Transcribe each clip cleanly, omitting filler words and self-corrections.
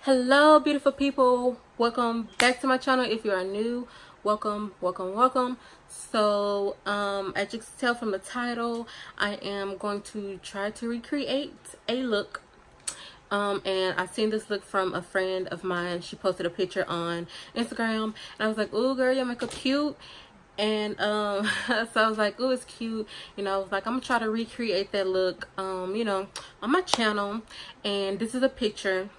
Hello beautiful people, welcome back to my channel. If you are new, welcome. So as you can tell from the title, I am going to try to recreate a look, and I seen this look from a friend of mine. She posted a picture on Instagram and I was like, oh girl, your makeup cute. And so I was like, oh, it's cute, you know. I was like, I'm gonna try to recreate that look on my channel. And this is a picture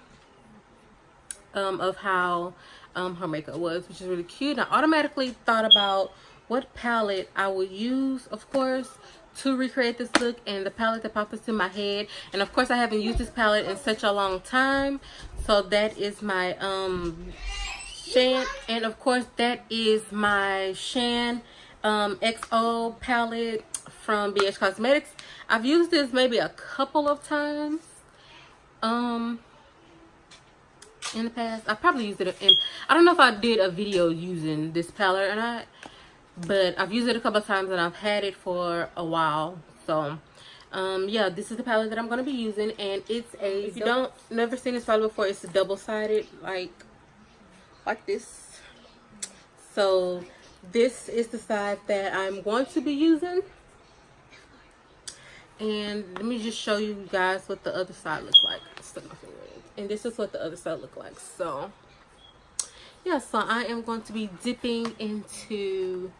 of how her makeup was, which is really cute. I automatically thought about what palette I would use, of course, to recreate this look, and the palette that popped into my head, and of course I haven't used this palette in such a long time, so that is my Shan, and of course that is my Shan XO palette from BH Cosmetics. I've used this maybe a couple of times in the past. I probably used it in, I don't know if I did a video using this palette or not, but I've used it a couple of times and I've had it for a while. So yeah, this is the palette that I'm going to be using, and it's a, if you don't never seen this palette before, it's a double-sided, like this. So this is the side that I'm going to be using, and let me just show you guys what the other side looks like. Stuck my finger in. And this is what the other side look like. So yeah, so I am going to be dipping into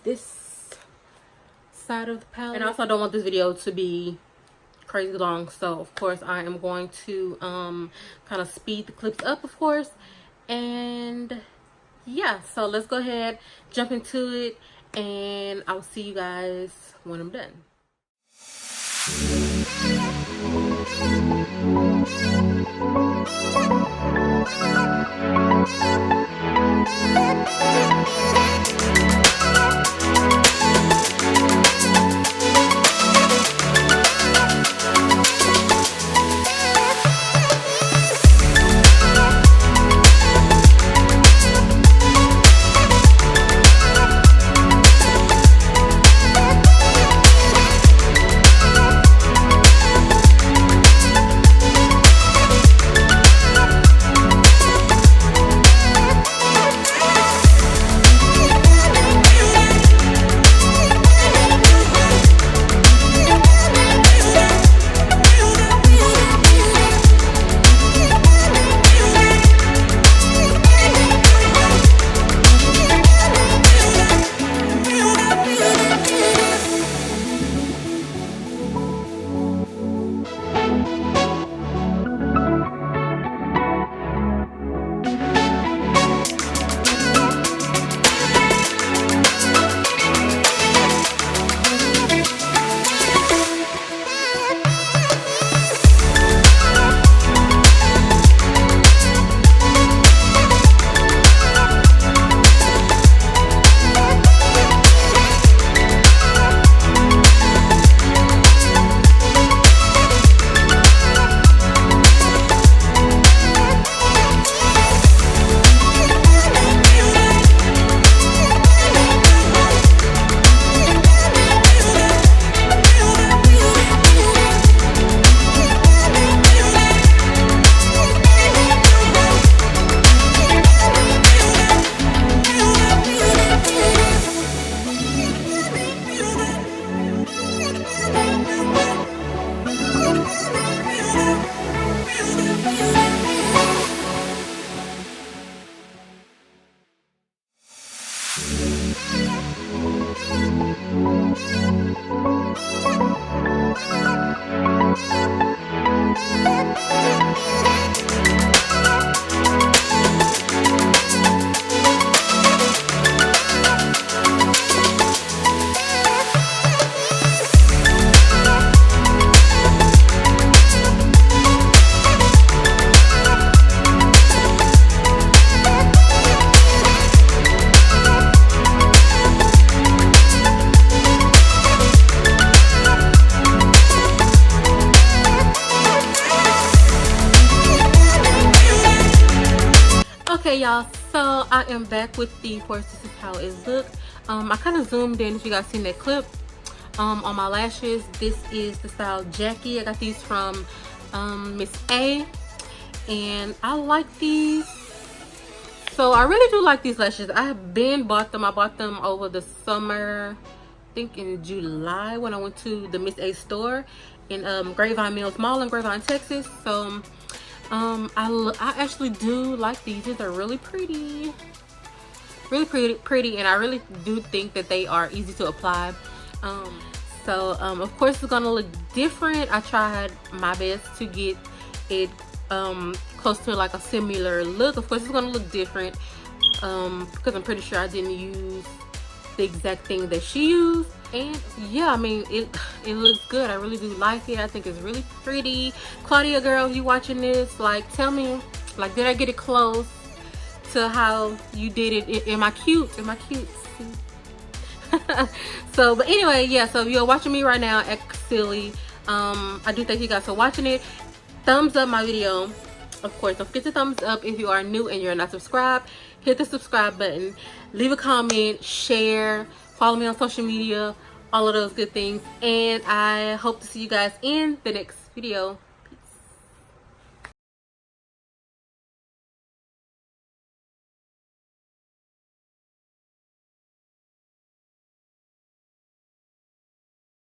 this side of the palette, and also I don't want this video to be crazy long, so of course I am going to kind of speed the clips up, of course. And yeah, so let's go ahead, jump into it, and I'll see you guys when I'm done. Okay y'all, so I am back with the, of course, this is how it looked. I kind of zoomed in if you guys seen that clip. On my lashes, this is the style Jackie. I got these from Miss A, and I like these. So I really do like these lashes. I have been bought them. I bought them over the summer, I think in July, when I went to the Miss A store in Grapevine Mills Mall in Grapevine, Texas. So I actually do like these. These are really pretty. Really pretty, and I really do think that they are easy to apply. Of course it's gonna look different. I tried my best to get it close to like a similar look. Of course it's gonna look different because I'm pretty sure I didn't use the exact thing that she used. And yeah, I mean, it looks good. I really do like it. I think it's really pretty. Claudia girl, if you watching this, like, tell me, like, did I get it close to how you did it? Am I cute? Am I cute? So, but anyway, yeah, so if you're watching me right now, act silly. I do thank you guys for watching it. Thumbs up my video. Of course, don't forget to thumbs up if you are new and you're not subscribed. Hit the subscribe button, leave a comment, share, follow me on social media, all of those good things. And I hope to see you guys in the next video.